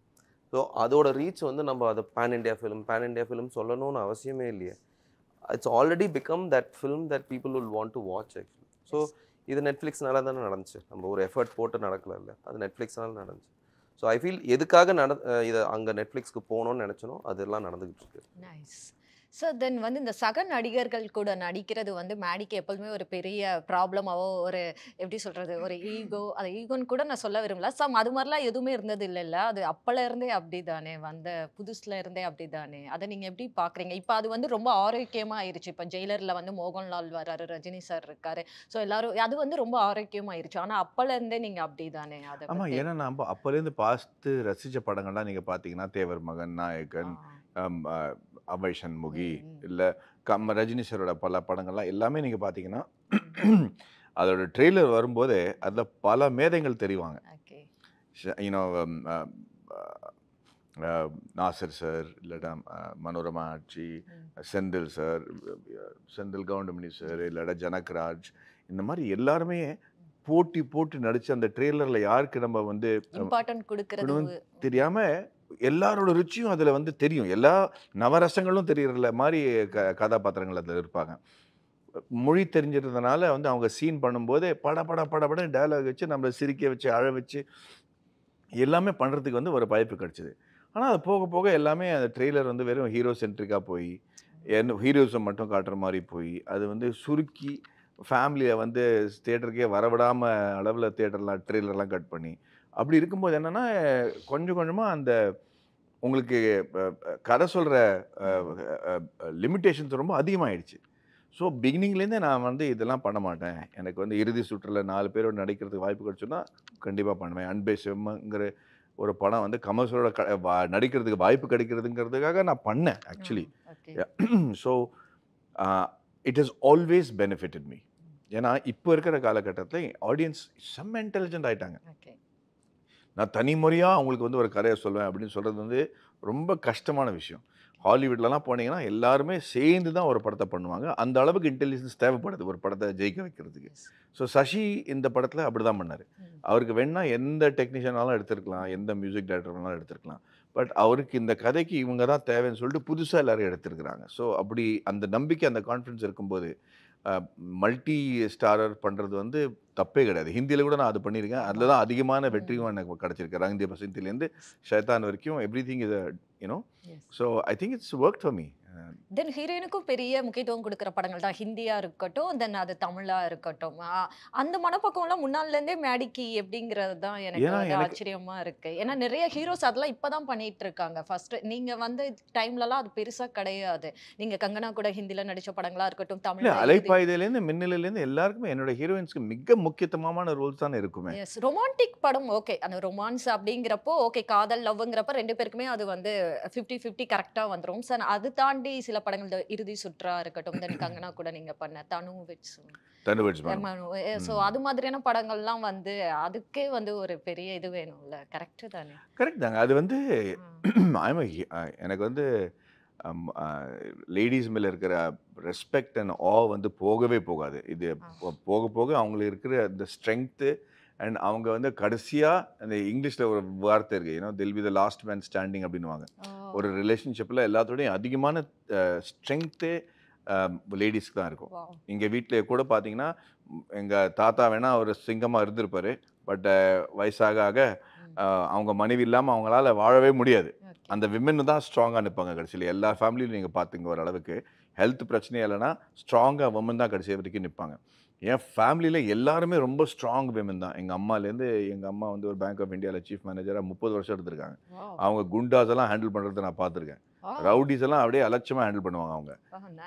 So அதோட ரீச் வந்து நம்ம அதை பேன் இண்டியா ஃபிலிம் சொல்லணும்னு அவசியமே இல்லையே. It's already become that film that people will want to watch actually. So இது நெட்ஃப்ளிக்ஸ்னால தானே நடந்துச்சு. நம்ம ஒரு எஃபர்ட் போட்டு நடக்கல இல்லை, அது நெட்ஃப்ளிக்ஸ்னால நடந்துச்சு. ஸோ ஐ ஃபீல் எதுக்காக இதை அங்கே நெட்ஃப்ளிக்ஸ்க்கு போகணும்னு நினச்சனோ அதெல்லாம் நடந்துக்கிட்டு இருக்கு. நைஸ். சார் தென் வந்து இந்த சக நடிகர்கள் கூட நடிக்கிறது வந்து மேடிக்கு எப்போதுமே ஒரு பெரிய ப்ராப்ளமாவோ ஒரு எப்படி சொல்றது ஒரு ஈகோ அது ஈகோன்னு கூட நான் சொல்ல விரும்பல அது மாதிரிலாம் எதுவுமே இருந்தது இல்லைல்ல அது அப்பல இருந்தே அப்படிதானே வந்த புதுசுல இருந்தே அப்படிதானே அதை நீங்க எப்படி பாக்குறீங்க இப்போ அது வந்து ரொம்ப ஆரோக்கியமா ஆயிருச்சு இப்போ ஜெயிலர்ல வந்து மோகன்லால் வராரு ரஜினி சார் இருக்காரு ஸோ எல்லாரும் அது வந்து ரொம்ப ஆரோக்கியமா ஆயிருச்சு ஆனா அப்பல இருந்தே நீங்க அப்படிதானே அதை ஆமா. பத்தி ஏன்னா நம்ம அப்பலேருந்து பார்த்து ரசிச்ச படங்கள்லாம் நீங்க பார்த்தீங்கன்னா, தேவர் மகன், நாயகன், அம் அ அபய் சண்முகி, ம், இல்ல ரஜினி சாரோட பல படங்கள்லாம் எல்லாமே நீங்க பார்த்தீங்கன்னா, அதோட ட்ரெய்லர் வரும்போதே அதில பல மேதைகள் தெரிவாங்க. Okay you know uh uh Nassar sir, இல்லாட்டா மனோரமா ஆட்சி, செந்தில் சார், செந்தில் கவுண்டமணி சார், இல்லாட்டா ஜனக்ராஜ், இந்த மாரி எல்லாருமே போட்டி போட்டு நடிச்சு அந்த ட்ரெய்லர்ல யாருக்கு நம்ம வந்து இம்பார்ட்டன்ட் கொடுக்கறது தெரியாம எல்லாரோட ருச்சியும் அதுல வந்து தெரியும். எல்லா நவரசங்களும் தெரியறல மாரி கதாபாத்திரங்கள் அதுல இருப்பாங்க. மொழி தெரிஞ்சிருந்தனால வந்து அவங்க சீன் பண்ணும்போது படன்னு டயலாக் வச்சு நம்மள சிரிக்க வச்சு, அழ வச்சு எல்லாமே பண்றதுக்கு வந்து ஒரு வாய்ப்பு கிடைச்சது. ஆனா அது போக போக எல்லாமே அந்த ட்ரெய்லர் வந்து வெறும் ஹீரோ சென்ட்ரிக்கா போய், ஹீரோயிசம் மட்டும் காட்டுற மாரி போய், அது வந்து சுருக்கி ஃபேமிலிய வந்து தியேட்டருக்கே வரவிடாம அளவுல ட்ரெய்லர்லாம் கட் பண்ணி, அப்படி இருக்கும்போது என்னன்னா, கொஞ்சம் கொஞ்சமா அந்த உங்களுக்கு கதை சொல்ற அ அ லிமிட்டேஷன்ஸ் ரொம்ப அதிகமாயிடுச்சு. ஸோ பிகினிங்லேருந்தே நான் வந்து இதெல்லாம் பண்ண மாட்டேன். எனக்கு வந்து இறுதி சுற்றுல 4 பேரோட நடிக்கிறதுக்கு வாய்ப்பு கிடைச்சுன்னா, கண்டிப்பா பண்ணுவேன். அன்பே சிவம்ங்கிற ஒரு படம் வந்து கமர்ஷியலோட நடிக்கிறதுக்கு வாய்ப்பு கிடைக்கிறதுங்கிறதுக்காக நான் பண்ணேன் actually. Okay so it has always benefited me. ஏன்னா, இப்போ இருக்கிற காலகட்டத்தில ஆடியன்ஸ் செம்ம இன்டெலிஜென்ட் ஆயிட்டாங்க. ஓகே நான் தனி முறையா அவங்களுக்கு வந்து ஒரு கதைய சொல்லுவேன் அப்படின்னு சொல்றது வந்து ரொம்ப கஷ்டமான விஷயம். ஹாலிவுட்லலாம் போனீங்கன்னா, எல்லாருமே சேர்ந்து தான் ஒரு படத்த பண்ணுவாங்க. அந்த அளவுக்கு இன்டெலிஜென்ஸ் தேவைப்படுது ஒரு படத்த ஜெயிக்க வைக்கிறதுக்கு. ஸோ சசி இந்த படத்துல அப்படிதான் பண்ணாரு. அவருக்கு வேணுனா எந்த டெக்னீஷியனாலும் எடுத்திருக்கலாம். எந்த மியூசிக் டைரக்டர் வேணாலும் எடுத்திருக்கலாம். பட் அவருக்கு இந்த கதைக்கு இவங்க தான் தேவைன்னு சொல்லிட்டு புதுசா எல்லாரும் எடுத்திருக்கிறாங்க. ஸோ அப்படி அந்த நம்பிக்கை, அந்த கான்ஃபிடன்ஸ் இருக்கும்போது, அ மல்டி ஸ்டாரர் பண்றது வந்து தப்பே கிடையாது. ஹிந்தியில கூட நான் அது பண்ணியிருக்கேன். அதில தான் அதிகமான வெற்றியும் எனக்கு கிடைச்சிருக்கு. ரங் தே பசந்திலேருந்து ஷைத்தான் வரைக்கும் everything is you know. So I think it's worked for me. Then ஹீரோயினுக்கும் பெரிய முக்கியத்துவம் கொடுக்குற படங்கள் தான் ஹிந்தியா இருக்கட்டும் தென் அது தமிழா இருக்கட்டும் அந்த மனப்பக்குவம்லாம் முன்னால இருந்தே மேடிக்கு எப்படிங்கிறது தான் எனக்கு ஏன்னா வந்து எனக்கு ஆச்சரியமா இருக்கு ஏன்னா நிறைய ஹீரோஸ் அதெல்லாம் இப்பதான் பண்ணிட்டு இருக்காங்க ஃபர்ஸ்ட் நீங்க வந்து டைம்லலாம் அது பெருசா கிடையாது நீங்க கங்கனா கூட ஹிந்தில நடிச்ச படங்களா இருக்கட்டும் இல்ல தமிழ்ல அலைப்பாயுதேலேருந்து, மின்னலிலேருந்து எல்லாருக்குமே என்னோட ஹீரோயின்ஸ்க்கு மிக முக்கியத்துவமான ரோல்ஸ் தானே இருக்குமே. எஸ் ரொமான்டிக் படம் ஓகே அந்த ரொமான்ஸ் அப்படிங்கிறப்போ ஓகே காதல் லவ்ங்கிறப்ப ரெண்டு பேருக்குமே அது வந்து 50-50 கரெக்டா வந்துரும் சார் அது தாண்டி சில படங்கள் இந்த இறுதி சுற்றா இருக்கட்டும் தென் கங்கனா கூட நீங்க பண்ண தனு விட்ஸ் தனுவட்ஸ் மேடம். ஸோ அது மாதிரியான படங்கள்லாம் வந்து அதுக்கே வந்து ஒரு பெரிய இது வேணும்ல கரெக்ட் தானே கரெக்ட் தாங்க. அது வந்து ஐம் எனக்கு வந்து லேடீஸ் மேல இருக்கிற ரெஸ்பெக்ட் அண்ட் வந்து போகவே போகாது. இது போக போக அவங்களுக்கு இருக்கிற அந்த ஸ்ட்ரென்த்து அண்ட் அவங்க வந்து கடைசியா அந்த இங்கிலீஷ்ல ஒரு வார்த்தை இருக்கு. ஏன்னா till be the last man standing அப்படின்னுவாங்க. ஒரு ரிலேஷன்ஷிப்ல எல்லாத்தோடையும் அதிகமான ஸ்ட்ரென்த்து லேடிஸ்க்கு தான் இருக்கும். எங்க வீட்டில் கூட பார்த்தீங்கன்னா, எங்க தாத்தா வேணா ஒரு சிங்கமா இருந்திருப்பாரு. பட் வயசாக ஆக அவங்க மனைவி இல்லாம அவங்களால வாழவே முடியாது. அந்த விமென் தான் ஸ்ட்ராங்கா நிப்பாங்க கடைசியில. எல்லா ஃபேமிலியும் நீங்க பார்த்துங்க ஓரளவுக்கு. ஹெல்த் பிரச்சனையே இல்லைன்னா, ஸ்ட்ராங்கா விமன் தான் கடைசி வரைக்கும் நிப்பாங்க. என் ஃபேமிலியில எல்லாருமே ரொம்ப ஸ்ட்ராங் விமன் தான். எங்க அம்மாலேருந்து எங்க அம்மா வந்து ஒரு பேங்க் ஆஃப் இந்தியால சீஃப் மேனேஜரா 30 வருஷம் இருந்திருக்காங்க. அவங்க குண்டாஸ் எல்லாம் ஹேண்டில் பண்றத நான் பார்த்துருக்கேன். ரவுடிஸ் எல்லாம் அப்படியே அலட்சியமா ஹேண்டில் பண்ணுவாங்க அவங்க.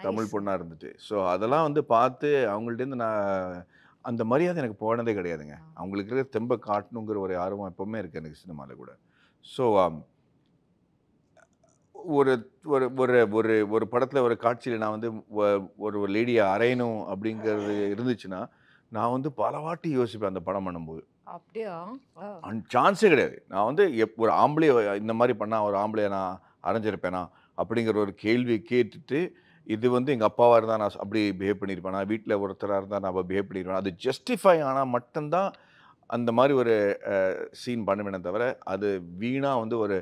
தமிழ் பொண்ணா இருந்துட்டு. ஸோ அதெல்லாம் வந்து பார்த்து அவங்கள்ட்டேருந்து நான் அந்த மரியாதை எனக்கு போனதே கிடையாதுங்க. அவங்களுக்கு இருக்கிற தெம்ப காட்டணுங்கிற ஒரு ஆர்வம் எப்பவுமே இருக்கு எனக்கு சினிமால கூட. ஸோ ஒரு ஒரு ஒரு ஒரு ஒரு படத்துல ஒரு காட்சியில நான் வந்து ஒரு லேடிய அறையணும் அப்படிங்கிறது இருந்துச்சுன்னா, நான் வந்து பல வாட்டி யோசிப்பேன் அந்த படம் பண்ணும்போது. அப்படியா சான்ஸே கிடையாது. நான் வந்து ஒரு ஆம்பளைய இந்த மாரி பண்ணா ஒரு ஆம்பளைய நான் அரைஞ்சிருப்பேனா? அப்படிங்கிற ஒரு கேள்விய கேட்டுட்டு, இது வந்து எங்க அப்பாவா இருந்தா நான் அப்படி பிஹேவ் பண்ணியிருப்பேனா? வீட்ல ஒருத்தரா இருந்தா நான் பிஹேவ் பண்ணிருப்பேனா? அது ஜஸ்டிஃபை ஆனா மட்டும் தான் அந்த மாதிரி ஒரு சீன் பண்ணுவேனே தவிர அது வீணாக வந்து ஒரு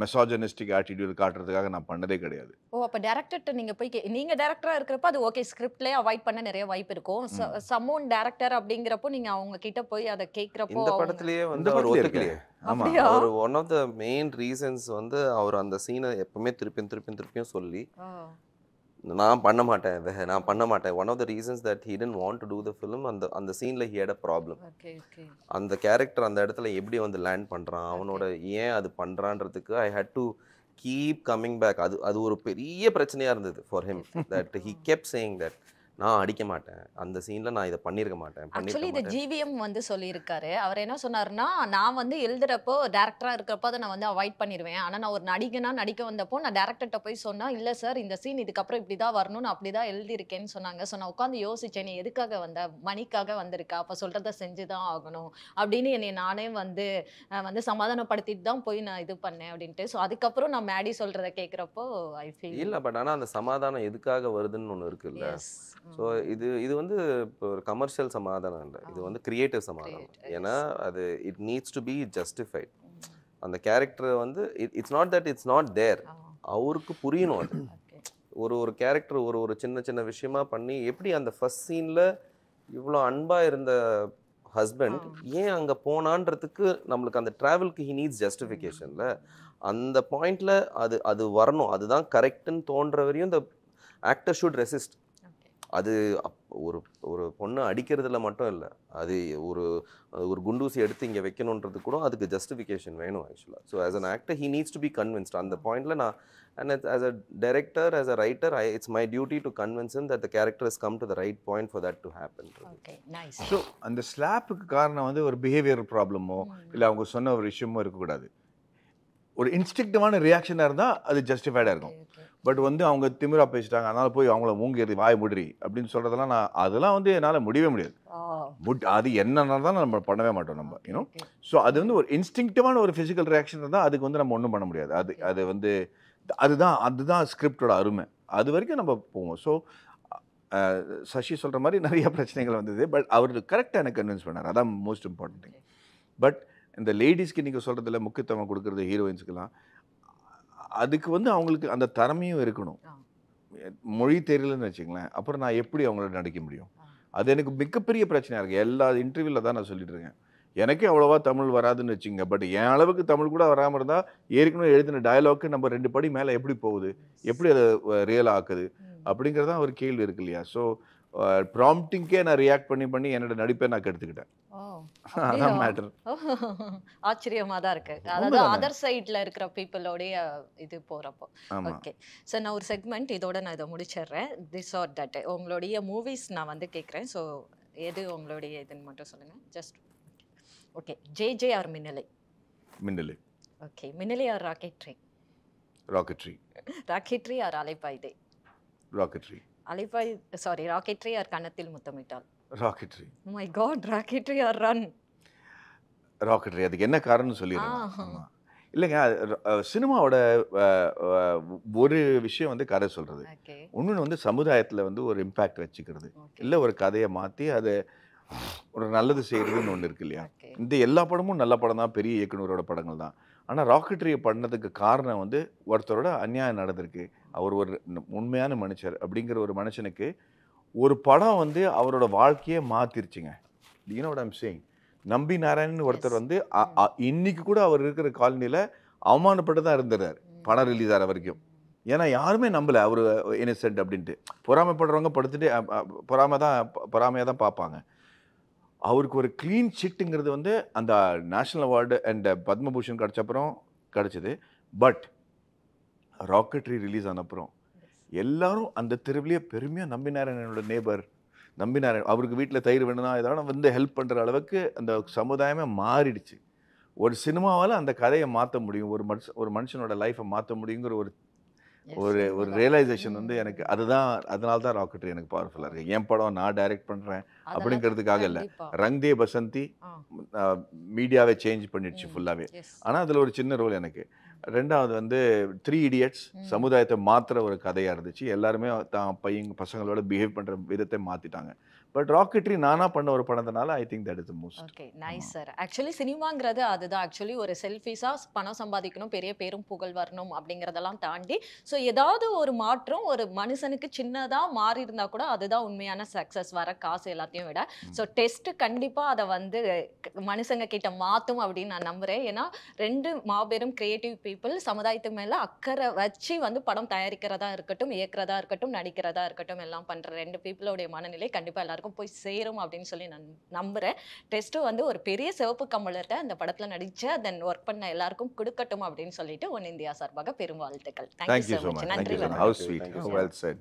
மெசாஜனிஸ்டிக் ஆட்டிடியூட் காட்டுறதுக்காக நான் பண்ணதே கிடையாது. ஓ! அப்ப டைரக்டர்ட்ட நீங்க போய் நீங்க டைரக்டரா இருக்கிறப்ப அது ஓகே. ஸ்கிரிப்ட்லயே அவாய்ட் பண்ண நெறைய வாய்ப்பு இருக்கும். சம்மோன் டைரக்டர் அப்படிங்கிறப்போ நீங்க அவங்க கிட்ட போய் அத கேட்கிறப்போ இந்த அவங்க படத்திலேயே இந்த வந்து அவர் படத்துல இருக்கேன். ஒத்துக்கலையே. ஆமா. அப்படியா? அவர் one of the main reasons வந்து அவர் அந்த சீனை எப்பவுமே திருப்பியும் சொல்லி ஓ! நான் பண்ண மாட்டேன் இதை நான் பண்ண மாட்டேன். One of the reasons that he didn't want to do the film. அந்த சீனில் he had a problem. Okay, okay. அந்த கேரக்டர் அந்த இடத்துல எப்படி வந்து லேண்ட் பண்ணுறான், ஓகே. அவனோட ஏன் அது பண்ணுறான்றதுக்கு I hate to keep coming back. அது ஒரு பெரிய பிரச்சனையாக இருந்தது for him. That he kept saying that நான் அடிக்க மாட்டேன், அந்த சீனில் நான் இதை பண்ணியிருக்க மாட்டேன். ஆக்சுவலி இது ஜிவிஎம் வந்து சொல்லியிருக்காரு. அவர் என்ன சொன்னாருன்னா, நான் வந்து எழுதுறப்போ டைரக்டரா இருக்கிறப்போ அத நான் வந்து அவாய்ட் பண்ணிருவேன். ஆனா நான் ஒரு நடிகனா நடிக்க வந்தப்போ நான் டைரக்டர்ட்ட போய் சொன்னா, "இல்ல சார் இந்த சீன் இதுக்கப்புறம் இப்படிதான் வரணும். நான் அப்படிதான் எழுதியிருக்கேன்னு" சொன்னாங்க. ஸோ நான் உட்கார்ந்து யோசிச்சேன். "நீ எதுக்காக வந்த? மணிக்காக வந்திருக்கா? அப்ப சொல்றத செஞ்சு தான் ஆகணும்." அப்படின்னு என்னைய நானே வந்து வந்து சமாதானப்படுத்திட்டு தான் போய் நான் இது பண்ணேன் அப்படின்ட்டு. ஸோ அதுக்கப்புறம் நான் மேடி சொல்றத கேட்கிறப்போ ஐ ஃபீல் இல்லை, பட் ஆனால் அந்த சமாதானம் எதுக்காக வருதுன்னு ஒன்று இருக்குல்ல. எஸ். ஸோ இது வந்து இப்போ ஒரு கமர்ஷியல் சமாதானம் இல்லை, இது வந்து கிரியேட்டிவ் சமாதானம். ஏன்னா அது it needs to be justified. அந்த கேரக்டர் வந்து it's not that it's not there, அவருக்கு புரியணும் அது. ஒரு கேரக்டர் ஒரு சின்ன சின்ன விஷயமா பண்ணி எப்படி அந்த ஃபர்ஸ்ட் சீனில் இவ்வளோ அன்பாக இருந்த ஹஸ்பண்ட் ஏன் அங்கே போனான்றதுக்கு நம்மளுக்கு அந்த ட்ராவலுக்கு ஹி நீட்ஸ் ஜஸ்டிஃபிகேஷனில் அந்த பாயிண்டில் அது வரணும். அதுதான் கரெக்டுன்னு தோன்ற வரையும் இந்த ஆக்டர் ஷுட் ரெசிஸ்ட். அது ஒரு ஒரு பொண்ணு அடிக்கிறதுல மட்டும் இல்லை, அது ஒரு குண்டூசி எடுத்து இங்கே வைக்கணுன்றது கூட அதுக்கு ஜஸ்டிஃபிகேஷன் வேணும் ஆக்சுவலாக. So as an actor he needs to be convinced. அந்த பாயிண்டில் நான் and as a director, as a writer, it's my duty to convince him that the character has come to the right point for that to happen. Okay, nice. So அந்த ஸ்லாப்புக்கு காரணம் வந்து ஒரு behaviour ப்ராப்ளமோ இல்லை அவங்க சொன்ன ஒரு விஷயமோ இருக்கக்கூடாது. ஒரு இன்ஸ்டிங்டிவான ரியாக்ஷனாக இருந்தால் அது ஜஸ்டிஃபைடாக இருக்கும். பட் வந்து அவங்க திமிரா பேசிட்டாங்க, அதனால போய் அவங்கள மூங்கிறது வாய் முடி அப்படின்னு சொல்கிறதெல்லாம் அதெல்லாம் வந்து என்னால் முடியவே முடியாது. அது என்னன்னா தான் நம்ம பண்ணவே மாட்டோம் நம்ம யூனோ. ஸோ அது வந்து ஒரு இன்ஸ்டிங்டிவான ஒரு ஃபிசிக்கல் ரியாக்ஷன் இருந்தால் அதுக்கு வந்து நம்ம ஒன்றும் பண்ண முடியாது. அது வந்து அதுதான் ஸ்கிரிப்டோட அருமை. அது வரைக்கும் நம்ம போவோம். ஸோ சசி சொல்கிற மாதிரி நிறைய பிரச்சனைகள் வந்தது. பட் அவர் கரெக்டாக எனக்கு கன்வின்ஸ் பண்ணார். அதான் மோஸ்ட் இம்பார்ட்டன்ட் திங். பட் இந்த லேடிஸ்க்கு நீங்கள் சொல்கிறதுல முக்கியத்துவம் கொடுக்குறது ஹீரோயின்ஸுக்கெல்லாம் அதுக்கு வந்து அவங்களுக்கு அந்த திறமையும் இருக்கணும். மொழி தெரியலன்னு வச்சுங்களேன், அப்புறம் நான் எப்படி அவங்கள நடிக்க முடியும்? அது எனக்கு மிகப்பெரிய பிரச்சனையாக இருக்குது. எல்லா இன்டர்வியூவில் தான் நான் சொல்லிட்டு இருக்கேன். எனக்கே அவ்வளோவா தமிழ் வராதுன்னு வச்சுங்க. பட் என் அளவுக்கு தமிழ் கூட வராமல் இருந்தால் ஏற்கனவே எழுதின டயலாக்கு நம்ம 2 படி மேலே எப்படி போகுது, எப்படி அதை ரியலாக ஆக்குது அப்படிங்கிறதான் ஒரு கேள்வி இருக்கு இல்லையா? ஸோ ப்ராம்ப்டிங்கே நான் ரியாக்ட் பண்ணி என்னோட நடிப்பை நான் கெடுத்துக்கிட்டேன். அதான் மேட்டர். ஆச்சரியமா தான் இருக்கு. அதாவது அதர் சைட்ல இருக்கிற பீப்புளோடைய இது போறப்போ. ஓகே, ஸோ நான் ஒரு செக்மெண்ட் இதோட நான் இதை முடிச்சிடுறேன். திஸ் ஆர் தட் உங்களுடைய மூவிஸ் நான் வந்து கேட்குறேன். ஸோ எது உங்களுடைய இதுன்னு மட்டும் சொல்லுங்க. Just okay. J R Minnale? Minnale. Okay. Minnale or Rocketry? Rocketry. Rocketry or Alaipayuthey? Rocketry. Rocketry or Kannathil Muthamittal? Rocketry. My God, Rocketry or Run? Rocketry. அதுக்கு என்ன காரணம்னு சொல்லிடுறேன். இல்லைங்க, சினிமாவோட ஒரு விஷயம் வந்து கதை சொல்கிறது, இன்னொன்று வந்து சமுதாயத்தில் வந்து ஒரு இம்பேக்ட் வச்சுக்கிறது, இல்லை ஒரு கதையை மாற்றி அதை ஒரு நல்லது செய்கிறதுன்னு ஒன்று இருக்கு இல்லையா? இந்த எல்லா படமும் நல்ல படம் தான், பெரிய இயக்குனரோட படங்கள் தான். ஆனால் ராக்கெட்ரியை பண்ணதுக்கு காரணம் வந்து ஒருத்தரோட அநியாயம் நடந்திருக்கு. அவர் ஒரு உண்மையான மனுஷர் அப்படிங்கிற ஒரு மனுஷனுக்கு ஒரு படம் வந்து அவரோட வாழ்க்கையே மாற்றிருச்சுங்க. You know what I am saying? Nambi Narayanan ஒருத்தர் வந்து இன்னைக்கு கூட அவர் இருக்கிற காலனியில் அவமானப்பட்டு தான் இருந்துறாரு படம் ரிலீஸ் ஆகிற வரைக்கும். ஏன்னா யாருமே நம்பலை அவர் இன்னசென்ட் அப்படின்ட்டு. பொறாமைப்படுறவங்க படுத்துட்டு பொறாமையாக தான் பார்ப்பாங்க. அவருக்கு ஒரு க்ளீன் சிட்டுங்கிறது வந்து அந்த நேஷ்னல் அவார்டு அண்ட் பத்மபூஷன் கிடச்சப்புறம் கிடச்சிது. பட் ராக்கெட்ரி ரிலீஸ் ஆனப்புறம் எல்லாரும் அந்த தெருவிலேயே பெருமையாக நம்பினாராயணனோட நேபர், நம்பினாராயணன் அவருக்கு வீட்டில் தயிர் வேணும்னா ஏதாவது வந்து ஹெல்ப் பண்ணுற அளவுக்கு அந்த சமுதாயமே மாறிடுச்சு. ஒரு சினிமாவால் அந்த கதையை மாற்ற முடியும், ஒரு மனுஷனோட லைஃப்பை மாற்ற முடியுங்கிற ஒரு ரியலைசேஷன் வந்து எனக்கு அதனால தான் ராக்கெட்ரி எனக்கு பவர்ஃபுல்லாக இருக்குது. என் படம் நான் டைரக்ட் பண்ணுறேன் அப்படிங்கிறதுக்காக இல்லை. ரங் தே பசந்தி மீடியாவை சேஞ்ச் பண்ணிடுச்சு ஃபுல்லாகவே. ஆனால் அதில் ஒரு சின்ன ரோல் எனக்கு. ரெண்டாவது வந்து 3 இடியட்ஸ் சமுதாயத்தை மாற்றுற ஒரு கதையாக இருந்துச்சு. எல்லாருமே தான் பசங்களோட பிஹேவ் பண்ணுற விதத்தை மாற்றிட்டாங்க. பட் ராக்கெட்ரி நானா பண்ண ஒரு படத்தினால I think that is the most. Okay nice sir. Actually சினிமாங்கிறது அதுதான். ஆக்சுவலி ஒரு செல்ஃபிஷா பணம் சம்பாதிக்கணும், பெரிய பேரும் புகழ் வரணும் அப்படிங்கிறதெல்லாம் தாண்டி ஸோ ஏதாவது ஒரு மாற்றம் ஒரு மனுஷனுக்கு சின்னதா மாறி இருந்தா கூட அதுதான் உண்மையான சக்ஸஸ், வர காசு எல்லாத்தையும் விட. ஸோ டெஸ்ட் கண்டிப்பா அதை வந்து மனுஷங்க கிட்ட மாத்தும் அப்படின்னு நான் நம்புறேன். ஏன்னா 2 மாபெரும் கிரியேட்டிவ் பீப்புள் சமுதாயத்து மேல அக்கறை வச்சு வந்து படம் தயாரிக்கிறதா இருக்கட்டும், இயக்குறதா இருக்கட்டும், நடிக்கிறதா இருக்கட்டும், எல்லாம் பண்ற 2 பீப்புளோடைய மனநிலை கண்டிப்பா எல்லாருக்கும் போய் சேரும் அப்படின்னு சொல்லி நான் நம்புறேன். டெஸ்ட்டும் வந்து ஒரு பெரிய சிவப்பு கம்பளத்தை அந்த படத்துல நடிச்ச தென் ஒர்க் பண்ண எல்லாருக்கும் கொடுக்கட்டும் அப்படின்னு சொல்லிட்டு ஒன் இந்தியா சார்பாக பெரும் வாழ்த்துக்கள். Thank thank you you so so much. much. Thank நன்றி you so much. வணக்கம். How sweet. Thank you How so well much. said.